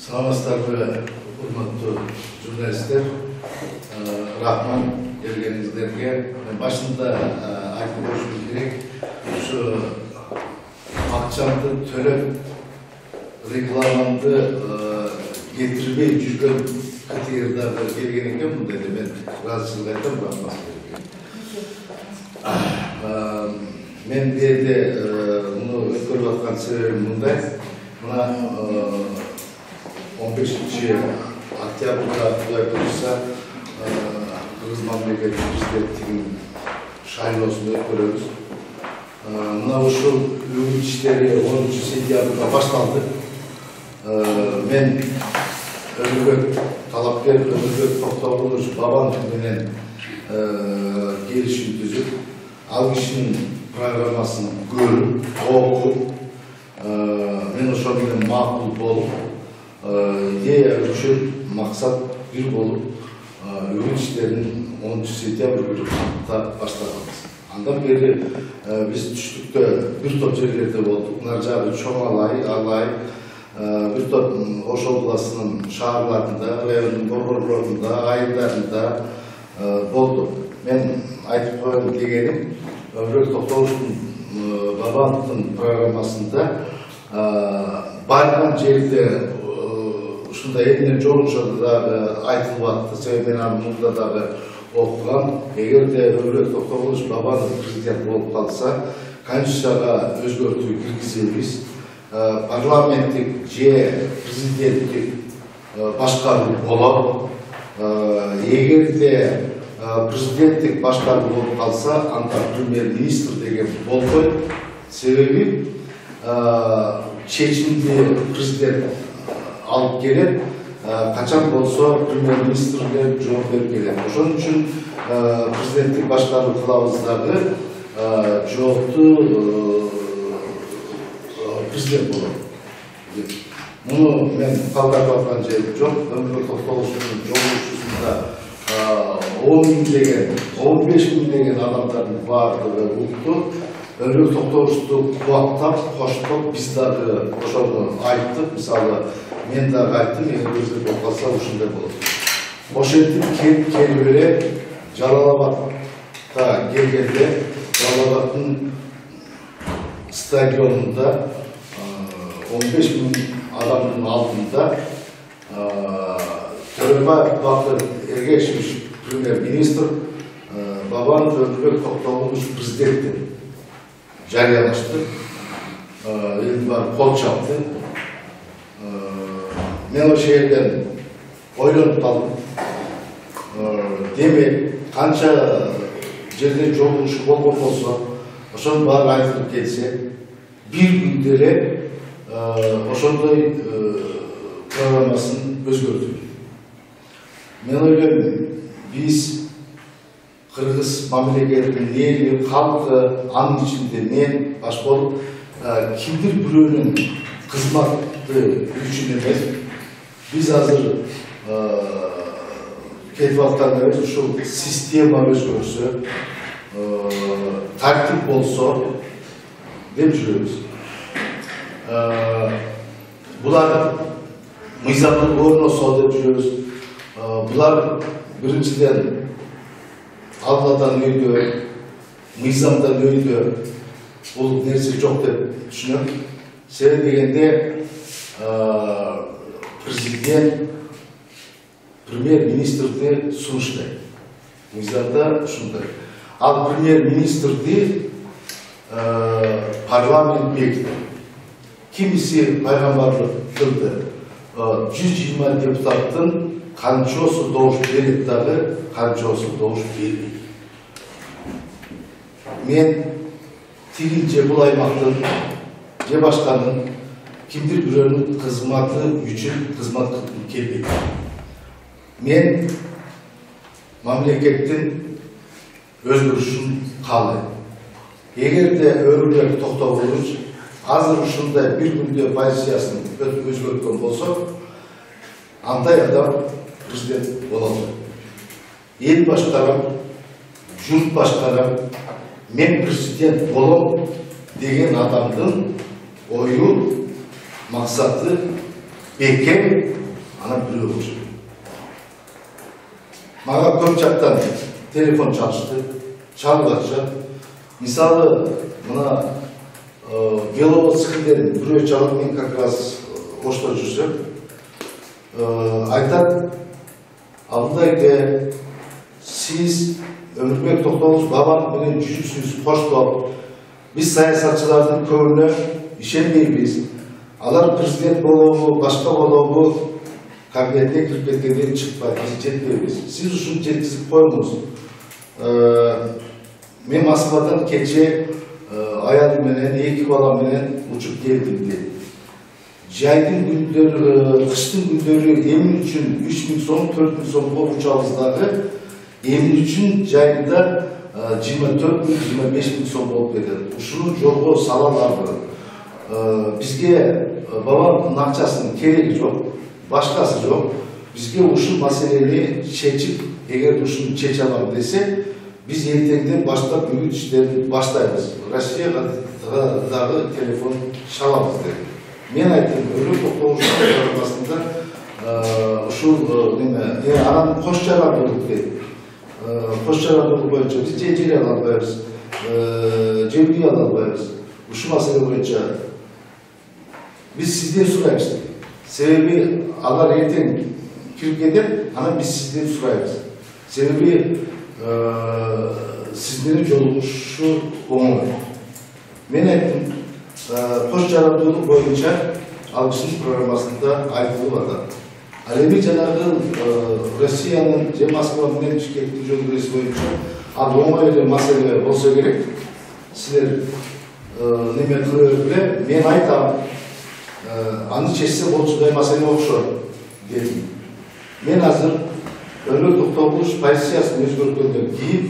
Саламатсыздарбы, урматтуу журналисттер. Рахмат келгениңиздерге. Мен башында айтып өтүшүм керек. Ушу акчамды төлөп рекламамды кетирбей жүргөн категорияга келген экен. Мындай мен ыраазычылык айтам, рахмат берген. Мен берде муну өткөрүп аткан себебим мындай. Мына 15 октябрда Кудай буйруса Кыргыз мамлекеттик президенттигинин шайлоосун өткөрөбүз. Мына ушул үгүт иштери 10 сентябрда башталды. Мен Өмүрбек талапкер Өмүрбек Токтогулович Бабанов менен келишим түзүп, ал кишинин программасын көрүп, окуп, мен ошол менен макул болуп, идея үчүн максат бир болуп, үгүт иштерин 10 сентябрда баштаганбыз. Андан бери биз түштүктө бир топ жерлерде болдук. Мына жагы Чоң Алай, бир топ Ош областынын шаарларында, райондун борборлорунда, айылдарында болдук. Мен айтып коем дегеним, Өмүрбек Токтогуловичтун Бабановдун программасында барган жерде ушундай элине жогушады дагы айтылып атты. Себеби мен аны мурда дагы окугам. Эгерде Өмүрбек Токтогулович Бабанов президент болуп калса, Конституцияга өзгөртүү киргизебиз. Парламенттик же президенттик башкаруу болот. Эгерде президенттик башкаруу болуп калса, анда премьер-министр деген болбойт. Себеби чечимди президент алып келет, качан болсо премьер-министрге жооп берип келет. Ошон үчүн президенттик башкаруу кылабыз дагы, жоопту президент болот. Муну мен калтырып аткан жерим жок. Өмүрбек Токтогуловичтун жолугушуусунда 10 миң деген, 15 миң деген адамдардын баардыгы укту. Өмүрбек Токтогуловичту кубактап, коштоп, биз дагы ошону айттык. Мисалы, мен дагы айттым, эгер өзгөрүп болуп калса ушундай болот. Ошентип келип эле Жалал-Абадка келгенде, Жалал-Абадтын стадионунда 15 миң адамдын алдында Төрөбаев Бакыр Эргешевич премьер-министр, Бабанов Өмүрбек Токтогулович президент деп жарыялашты. Элдин баары кол чапты. Мен ошол жерден ойлонуп калдым. Демек, канча жерде жолугушуу болгон болсо, ошонун баары айтылып келсе, бир күндө эле ошондой программасын өзгөртүп. Мен ойлойм, биз Кыргыз мамлекетинин эли, халкы, анын ичинде мен баш болуп, кимдир бирөөнүн кызматы үчүн эмес, биз азыр кетип атканыбыз ушул система өзгөрсө, тартип болсо деп жүрөбүз. Булар мыйзамдуу орносо деп жүрөбүз. Булар биринчиден Алладан өйдө, мыйзамдан өйдө, бул нерсе жок деп түшүнөм. Себеби дегенде президент премьер-министрди сунуштайт. Мыйзамда ушундай. Ал премьер-министрди парламент бекитет. Кимиси пайгамбарлык кылды. 120 депутаттын канчоосу добуш берет дагы, канчоосу добуш бербейт. Мен тигил же бул аймактын, же башканын, кимдир бирөөнүн кызматы үчүн кызмат кылгым келбейт. Мен мамлекеттин өзгөрүшүн каалайм. Эгерде Өмүрбек Токтогулович азыр ушундай бир күндө позициясын өзгөрткөн болсо, андай адам президент болот. Эл башкарам, журт башкарам, мен президент болом деген адамдын ою, максаты бекем Ана бирөө болчу. Мага көп жактан телефон чалышты, чалып атышат. Мисалы, мына Беловодскийден бирөө чалып, мен как раз ошто жүрсөм, айтат, алдайке, сиз Өмүрбек Токтогулов бабам менен жүзүксүз коштоп, биз саясатчылардын көбүнө ишенбейбиз. Алар президент болобу, башка болобу, кабинетке кирип кеткенден чыкпайт, биз жетпейбиз. Сиз ушуну жеткизип коюңуз. Мен Москвадан кече аялым менен, 2 балам менен учуп келдим дейт. Жайдын күндөрү, кыштын күндөрү эмин үчүн 3000 сом, 4000 сомго учабыз дагы. Эмин үчүн жайында 24.000-25.000 сом болуп кетет. Ушуну жолго салаларбы. Бизге бабамдын акчасынын кереги жок, башкасы жок. Бизге ушул маселени чечип, эгер ушуну чече алам десе, биз эртеңден баштап бүгүн иштерди баштайбыз. Россияга дагы телефон чалабыз деп. Мен айттым, Өмүрбек Токтогуловдун арасында ушул неме, анан кош жарандуулук дейт. Кош жарандуулук боюнча биз жер ала албайбыз, жер үй ала албайбыз. Ушул маселе боюнча биз сизден сурайбыз. Себеби алар эртең кирип кетет, анан биз сизден сурайбыз. Себеби сиздердин жолугушуу оңой. Мен айттым, кош жарандуулук боюнча ал кишинин программасында айтылып атат. Ал эми жанагы Россиянын же Москва менен Бишкектин жол киреше боюнча ал оңой эле маселе болсо керек. Силер неме кылып эле, мен айтам, аны чечсе болчудай маселе окшойт дедим. Мен азыр Өмүрбек Токтогулов позициясын өзгөрткөндөн кийин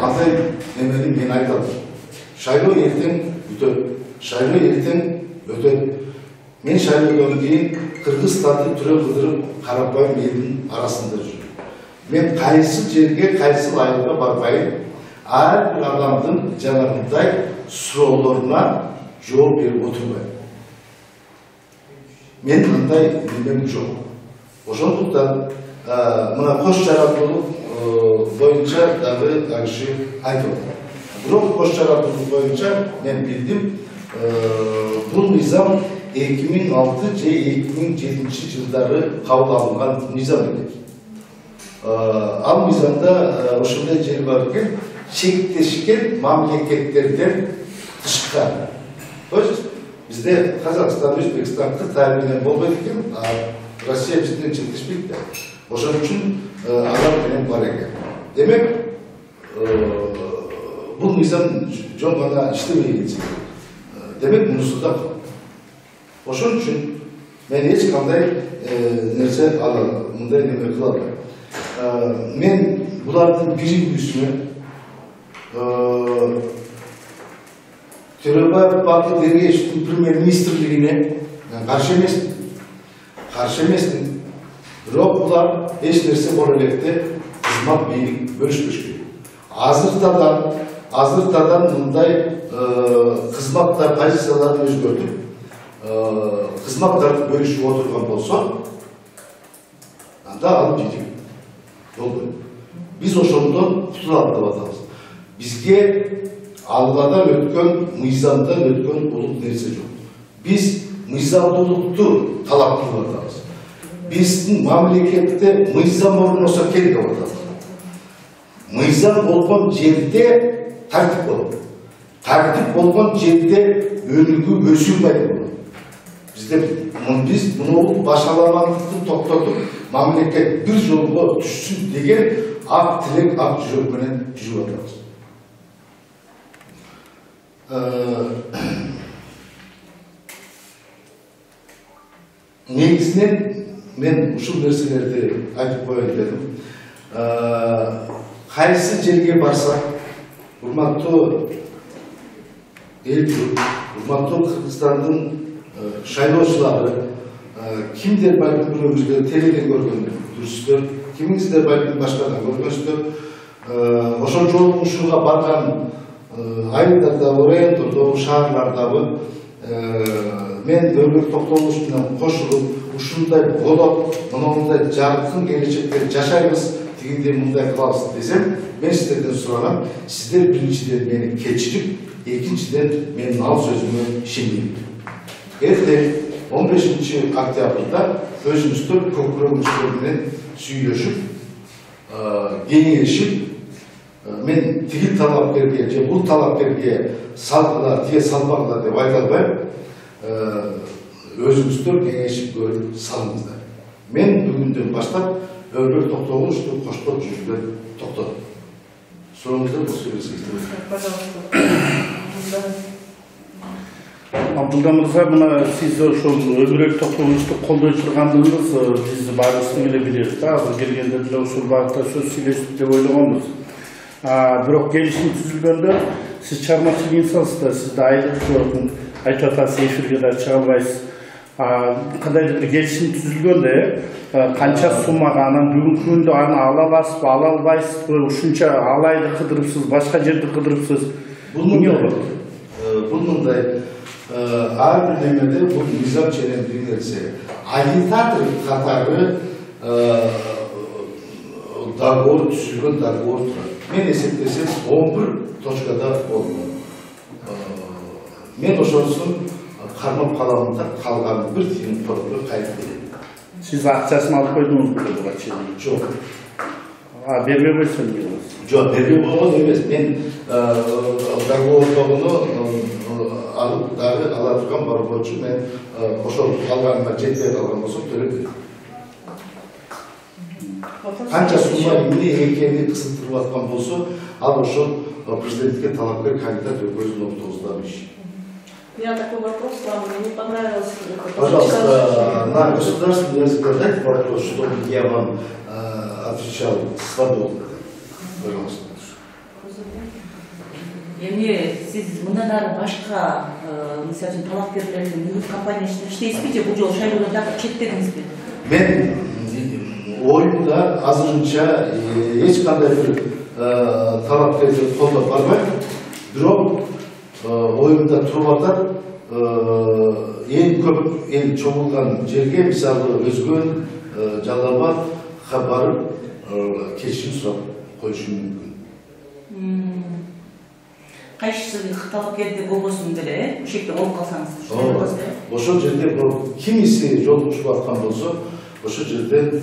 андай немени мен айтам. Шайлоо эртең өтөт. Шайлоо эртең өтөт. Мен шайлоодон кийин Кыргызстанды түрө кыдырып карапайым элдин арасында жүрөм. Мен кайсы жерге, кайсы айылга барбайм, ар бир адамдын жанагындай суроолоруна жооп берип отурбайм. Мен мындай немем жок. Ошондуктан мына кош жарандуулук боюнча дагы киши айтып атат. Бирок кош жарандуулук боюнча мен билдим, бул мыйзам 2006 же 2007 жылдары кабыл алынган мыйзам экен. Ал мыйзамда ошондой жер бар экен, чектешкен мамлекеттерден тышкары. То есть бизде Казакстан, Өзбекстан, Кытай менен болбойт экен, а Россия бизден чектешпейт да. Ошон үчүн алар менен бар экен. Демек, бул мыйзам жөн гана иштебей кетти. Демек, мунусу да. Ошон үчүн мен эч кандай нерсе мындай неме кыла албайм. Мен булардын биригүүсүнө Төрөбаев Бакыт Эргешевдин премьер-министрлигине каршы эмесмин. Бирок булар эч нерсе боло электе кызмат бийлик бөлүшпөшкөн. Азыртадан мындай кызматтар позицияларын өзгөртүп, кызматтарды бөлүшүп отурган болсо, анда ал бийлик болбойт. Биз ошондон кутулалым деп атабыз. Бизге алгадан өткөн, мыйзамдан өткөн улук нерсе жок. Биз мыйзамдуулукту талап кылып атабыз. Биздин мамлекетте мыйзам орносо керек деп атабыз. Мыйзам болгон жерде тартип болот. Тартип болгон жерде өнүгүү өсүү пайда болот. Биз муну башаламандыкты токтотуп, мамлекет бир жолго түшсүн деген ак тилек, ак жүрөк менен жүрүп атабыз. Негизинен мен ушул нерселерди айтып коеюн дедим. Кайсы жерге барсак, урматтуу эл журт, урматтуу Кыргызстандын шайлоочулары, кимдер балким бирөөбүздө теледен көргөндүрсүздөр, кимиңиздер балким башкадан көргөнсүздөр. Ошол жолугушууга барган айылдардагы, райондордогу, шаарлардагы мен Өмүрбек Токтогулов менен кошулуп ушул ушундай болот, мындай жаркын келечекте жашайбыз дегенде мындай кылабыз десем, мен сиздерден сураган, сиздер биринчиден мени кечирип, экинчиден менин ал сөзүмө ишенбейм. Эртең 15 октябрда өзүңүздөр көкүрөгүңүздөр менен сүйлөшүп, кеңешип, мен тигил талапкерге же бул талапкерге салгыла, тие салбагыла деп айта албайм. Өзүңүздөр кеңешип көрүп салыңыздар. Мен бүгүндөн баштап Өрбек Токтогуловичту коштоп жүрүүдөн токтодум. Сурооңуздар болсо берсеңиздер. Пожалуйста. Абдулла мырза, мына сиз ошол Өрбек Токтогуловичту колдой тургандыгыңыз биз баарыбыз эле билебиз да. Азыр келгенде деле ушул багытта сөз сүйлөшүп деп ойлогонбуз. Бирок келишим түзүлгөндө сиз чыгармачылык инсансыздар, сизде айлык жок, айтып атасыз, эфирге да чыга албайсыз. Кандайдыр бир келишим түзүлгөндө канча суммага анан бүгүнкү күндө аны ала аласызбы, ала албайсызбы, ушунча алайды кыдырыпсыз, башка жерди кыдырыпсыз. Эмне болот? Бул мындай ар бир немеде бул мыйзам ченен бир нерсе. Агитатор катары договор түзүлгөн договор турат. Мен эсептесем 11 точкада болгон. Мен ошонусун кармап каламын да, калган бир тиын толугу кайтып берем. Сиз акчасын алып койдуңузбу буга чейин? Жок. Бербей койсо эмне болот? Жок, бербей койгон эмес. Мен договордогуну алып дагы ала турган бар болчу, мен ошол калганыма жетпей калган болсо төлөп берем. Канча сумма эмне экени кызыктырып аткан болсо, ал ошол президентке талапкер кандидат өзүнүн октогуздагы иш. У меня такой вопрос вам, мне не понравилось. Пожалуйста, на государственный язык задайте вопрос, чтобы я вам отвечал свободно. Пожалуйста. Эми сиз мындан ары башка, мисалы үчүн талапкерлердин мүлк компания иштейсизби же бул жолу шайлоодон дагы четтедиңизби? Мен оюмда азырынча эч кандай бир талапкерди колдоп барбайм. Бирок оюмда туруп атат, эң көп эл чогулган жерге, мисалы Өзгөн, Жалал Абадка барып кечирим сурап коюшу мүмкүн. Кайсы талапкерде болбосун деле, ошол жерде болуп калсаңыз. Ошол жерде кимиси жол учуп аткан болсо, ошол жерде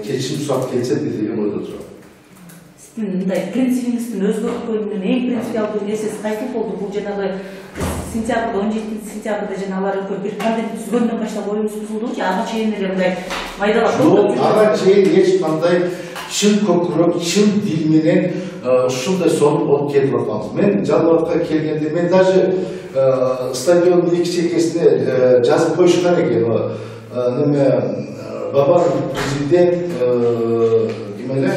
кечирим сурап келсе деген ойдо турам. Мындай принцибиңиздин өзгөрүп койгонун эң принципиалдуу нерсеси кайсы болду? Бул жанагы сентябрда 17-сентябрда жана алар бир тандем түзгөндөн баштап оюңуз бузулду же ага чейин эле мындай майдалап? Жок, ага чейин эч кандай чын көкүрөк, чын дил менен ушундай сонун болуп кетип атканбыз. Мен Жалал Абадка келгенде мен даже стадиондун эки чекесине жазып коюшкан экен. Неме Бабар президент кимеле?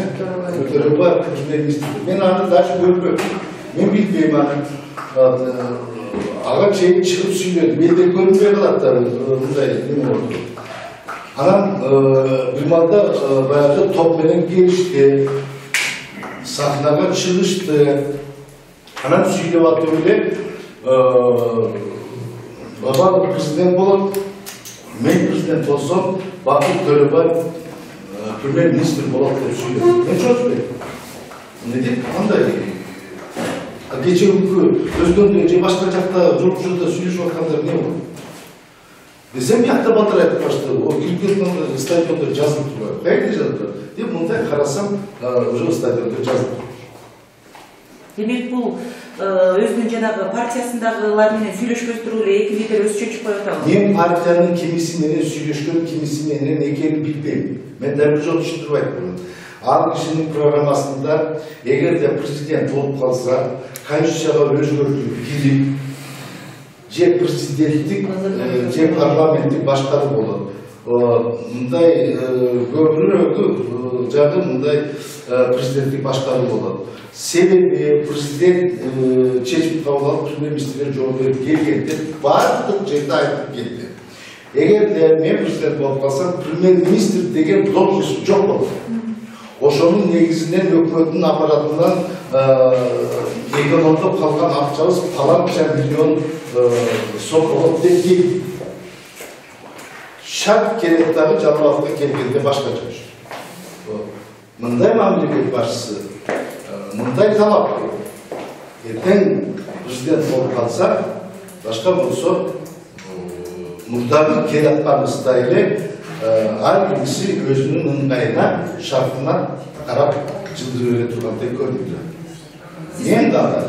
Төрөбай премьер-министр. Мен аны даже көрбөм. Мен билбейм аны. Ага чейин чыгып сүйлөдү. Менде көрүнбөй калат да мындай неме болду. Анан бир маалда баягы топ менен келишти. Сахнага чыгышты. Анан сүйлөп атып эле Бабар президент болот. Мен президент болсом, Бакыт Төрөбай премьер-министр болот деп сүйлөдү. Мен чөчпөйм. Эмне деп андай кечээ күнкү Өзгөндө же башка жакта жолкушуда сүйлөшүп аткандар эмне болот? Десем бияқта батыр айтып баштады, о кирип кеткен стадионда жазылып турбайбы? Кайерде жазылып турат? Деп мындай карасам, уже стадионда жазылып турат. Демек бул өзүнүн жанагы партиясындагылар менен сүйлөшкөздүр эле эки лидер өз чечип коюп атабы? Мен партиянын кимиси менен сүйлөшкөн, кимиси менен экенин билбейм. Мен да бир жолу түшүндүрүп айттым. Ал кишинин программасында эгерде президент болуп калса, конституцияга өзгөртүү кирип, же президенттик, же парламенттик башкаруу болот. Мындай көбүрөөкү жагы мындай президенттик башкаруу болот. Себеби президент чечим кабыл алып, премьер-министрге жооп берип келгенде баардык жерде айтып кетти. Эгерде мен президент болуп калсам, премьер-министр деген должность жок болот. Ошонун негизинен өкмөттүн аппаратынан экономдоп калган акчабыз паланча миллион сом болот деп келди. шарт керек дагы Жалал келгенде башкача. Мындай мамлекет башчысы, мындай талап. Эртең президент болуп калса, башка болсо, мурдагы келатканыбыздай эле ар киши өзүнүн ыңгайына, шартына карап жылдыр бере тургандай көрүнүдө. Мен дагы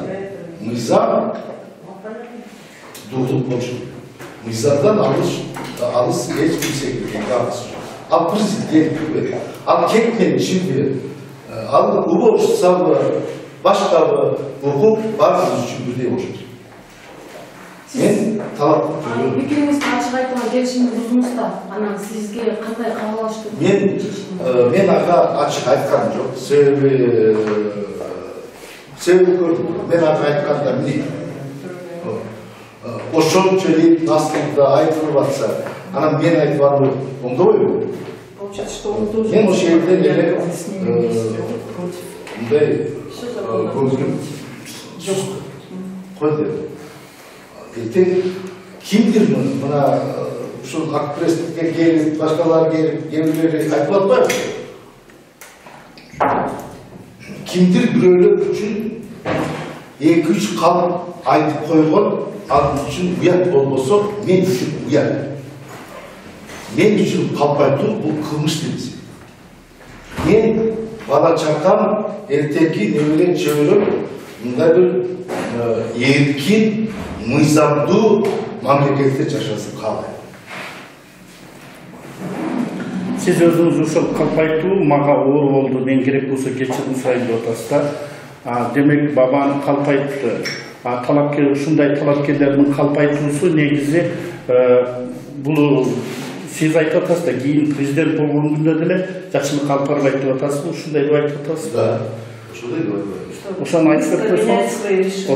мыйзам дурдук болчу. Мыйзамдан алыс эч кимсе алыс. Ал президент, ал кеткен чимби, ал уборщицабы, башкабы, укук баарыбыз үчүн бирдей болушат. Мен талап жүргөм. Экөөңүз ачык айтылган келишимди буздуңуз да, анан сизге кандай кабыл Мен ага ачык айтканым жок. Себеби көрдүм. Мен ага айтканда эмне? Ошончо эле астында айтылып атса, анан мен айтпадым, оңдойбу? Мен ошол жерден эле мындай көңүлүм кой деп. Эртең кимдир мына ушул акпресстикке келип, башкалар келип, кемелер айтып атпайбы? Кимдир бирөөлөр үчүн 2-3 калып айтып койгон, ал үчүн уят болбосо, мен үчүн уят. Мен үчүн калпайтуу бул кылмыш демес. Мен бала чакам эртеки немелер чөйрөп, мындай бир эркин, мыйзамдуу мамлекетте жашасын каалайм. Сиз өзүңүз ошол калпайтуу мага оор болду, мен керек болсо кечирим сурайын деп атасыз да. Демек бабаны калпайтты. Талапкер ушундай талапкерлердин калпайтуусу негизи бул сиз айтып атасыз да, кийин президент болгон күндө деле жакшылык алып барбайт деп атасызбы, ушундай деп айтып атасыз да. Ошондой деп атпайбы. Ошону айтып койсоңуз.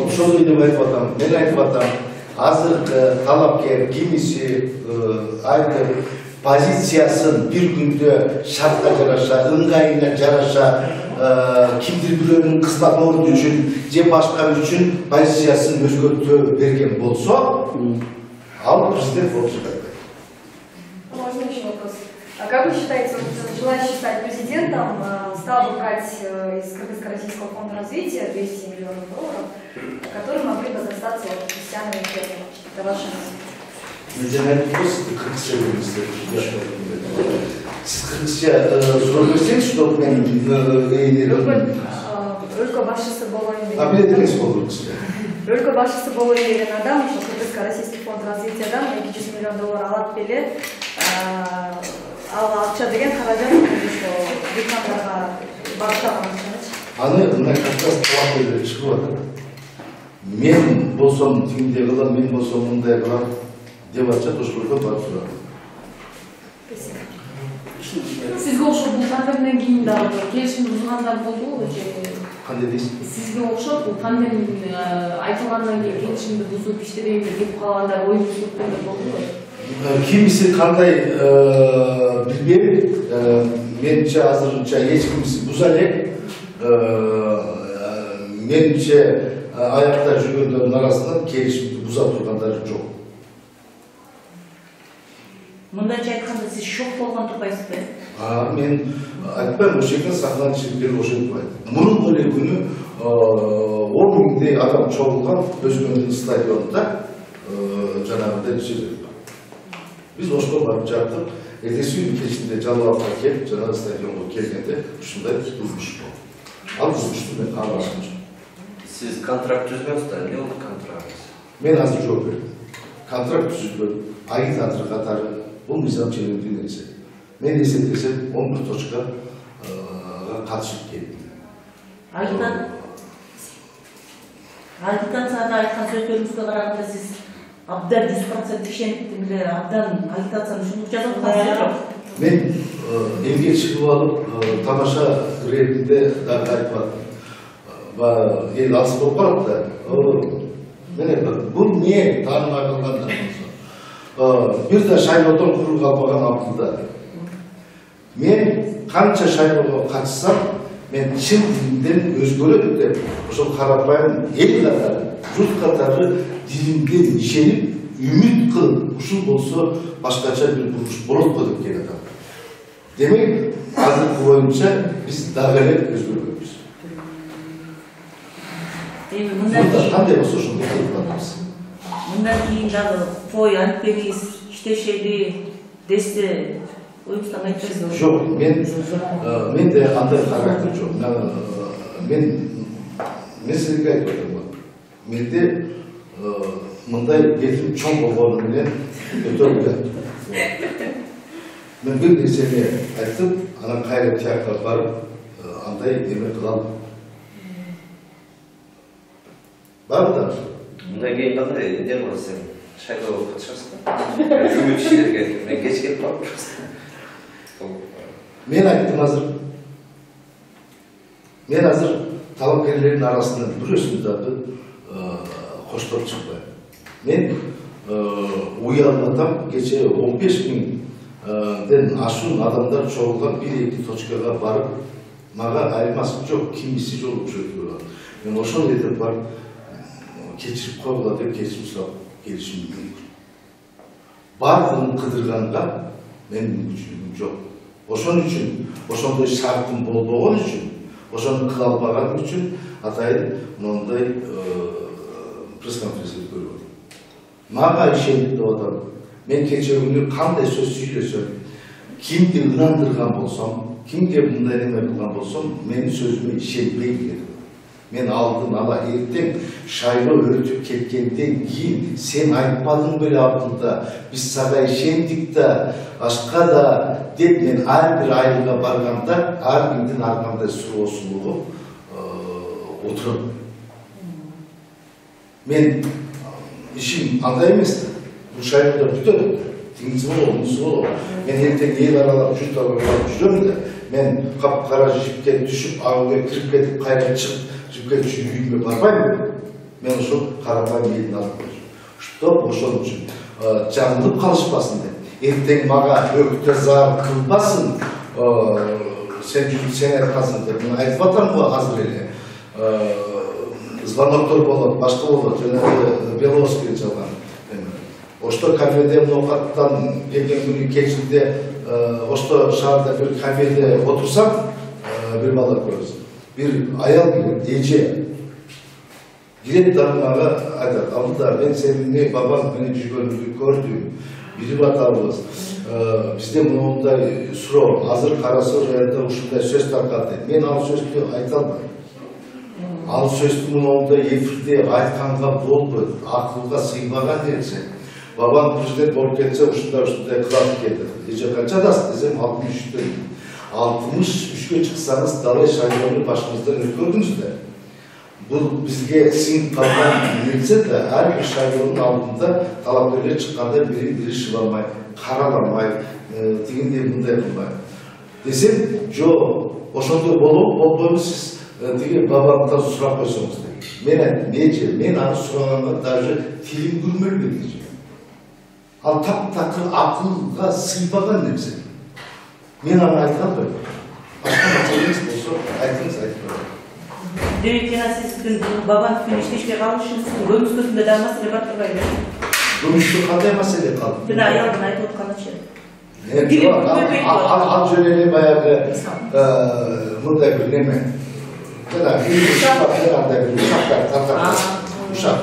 Ошондой деп айтып атам. Мен айтып атам, азыркы талапкер кимиси айтып позициясын бир күндө шартка жараша, ыңгайына жараша, кимдир бирөөнүн кызмат орду үчүн же башка үчүн позициясын өзгөртө берген болсо, ал президент болуп чыгат. Можно еще вопрос? А как вы считаете, желающий стать президентом стал бы брать из Кыргызско-Российского фонда развития 200 миллионов долларов, которые могли бы достаться от крестьянам и фермерам? Это ваше мнение? Өлкө башчысы болуу деген адам ошо Кыргызско-Российский фонд развитиядан 200 миллион доллар алат беле. Ал акча деген каражат ошо ветерандарга багышталганчы. Аны мына кастас талап чыгып атат. Мен болсом тимде кылам, мен болсом мындай кылам деп атат, ошолорго барып сурайм. Сизге окшоп бул тандемден кийин дагы келишимди бузгандар болдубу же? Кандай дейсиз? Сизге окшоп бул тандем айтылгандан кийин келишимди бузуп иштебейм деп кетип калгандар ой бузуп болдубу? Кимиси кандай билбейм. Менимче азырынча эч кимиси буза элек. Менимче аякта жүргөндөрдүн арасынан келишимди буза тургандар жок. Мындайча айтканда сиз шок болгон турбайсызбы? Мен айтпайм, ошол жерден сахнанын чегиндеги ошентип айтты. Мурунку эле күнү 10 миңдей адам чогулган Өзгөндүн стадионунда жанагындай сөз. Биз ошко барып жаттык. Эртеси күнү кечинде Жалаловго келип, жанагы стадионго келгенде ушундай кылмыш болду. Ал кылмышты мен кабыл алгам жок. Сиз контракт түзгөнсүз да, эмне болду контракт? Мен азыр жооп бердим. Контракт түзүлгөн, агитатор катары бул мыйзам чегиндеги нерсе. Мен эсептесем 11 точкага катышып келдим. Агитацияда айткан сөздөрүңүзгө караганда сиз абдан 100% ишенип эле абдан агитацияны ушундук жазып атасыз. Мен элге чыгып алып тамаша ретинде дагы айтып аттым. Эл алыс болуп барат да. Мен айтам, бул эмне таанымай калгандар болсо. Бир да шайлоодон курулуп албаган абдылда. Мен канча шайлоого катышсам, мен чын дилимден өзгөрөт деп, ошол карапайым эл катары, журт катары дилимден ишенип, ümit kılıp ушул болсо башкача бир буруш болот го деп келет. Демек, азыркы боюнча биз дагы эле өзгөрбөйбүз. Мындан кандай болсо ошондой кетип атабыз. Мындан кийин дагы кой антпеңиз иштешели десе оюңуздан айтпайсызбы? Жок, менде андай характер жок. Мен сизге айтып атам. Менде мындай бетим чоң болгону менен өтө билет. Мен бир нерсени айтып, анан кайра тиякка барып, андай неме кылам. Бар да? Мындан кейін қандай не бар сен? Шайға болып қатышасың? Үмітшілерге мен кеш келіп барып тұрсың. Мен айттым азыр. Мен азыр талапкерлердің арасынан бүрөсүн дагы коштоп чыкпайм. Мен уялатам, кече 15.000ден ашуун адамдар чогулган 1-2 точкага барып, мага аймасы жок, кимиси жолуп жүрөт. Мен ошол жерде барып кечирип койгула деп кечирим сурап келишим мүмкүн. Бардыгын кыдырганга менин мүмкүнчүлүгүм жок. Ошон үчүн, ошондой шартым болбогон үчүн, ошону кыла албаган үчүн атайын мондай пресс-конференция өткөрүп атам. Мага ишенип деп атам. Мен кече күнү кандай сөз сүйлөсөм, кимди ынандырган болсом, кимге мындай неме кылган болсом, менин сөзүмө ишенбей келет. Мен алдын ала эртең шайлоо өтүп кеткенден кийин сен айтпадың беле алдында, биз сага ишендик да, башка да деп мен ар бир айылга барганда, ар кимдин ар кандай суроосун угуп отурам. Мен ишим андай эмес да. Бул шайлоодо бүтөт. Тиңиз болобу, мунусу болобу. Мен эртең эл аралап жүрөм да, мен капкара жипке түшүп, агыга кирип кетип, кайра чыгып үйүмө барбайм. Мен ошол карапайым элдин алдында. Чтоб ошон үчүн жаңылып калышпасын деп. Эртең мага өктө зар кылбасын, сен айткансың деп. Мен айтып атам го азыр эле. Звоноктор болот, башка болот, жана Беловский чалган. Ошто кафеде оокаттан келген күнү кечинде ошто шаарда бир кафеде отурсам, бир бала көрөсүң. Bir ayal gibi, ece. Girip darmağa aytar. Abla ben seninle babam beni gördüm. Bilip atabız. Bizde bununda suro, hazır karasor yerinde uşunda söz tarkadı. Men al sözlü aytalmayım. Al sözlü bununda efirde aytkanға boldu. Akılga sıymagan derse. Babam prezident bolup ketse uşunda kılap geldi. Ece kaçadasın desem 63'te. 63'e çıksanız dalay şairlerini başımızdan ötkürdünüz de. Bu bizge sin kalman bilse de her bir şairlerin altında talaplarıyla çıkkanda biri şılamay, karalamay, diginde bunda yapılmay. Desem, jo, oşonda bolboymu siz dige babamdan surap koysanız deyim. Men anı surağında даже tilim gülmeli diyeceğim. Al takır akılga sıybagan nemse. Men anı aytkan böyle. Başka makaleniz olsa aytınız aytmayın. Demek ki sizin baban tüfün işleşme kalmışsınız, gömüş gözünde daha mesele var turbaydı. Gömüşlü kanday mesele kaldı. Bir ayağından ayet ot kanatçı. Al jöneli bayağı mırda bir neme. Bir uşak, bir uşak,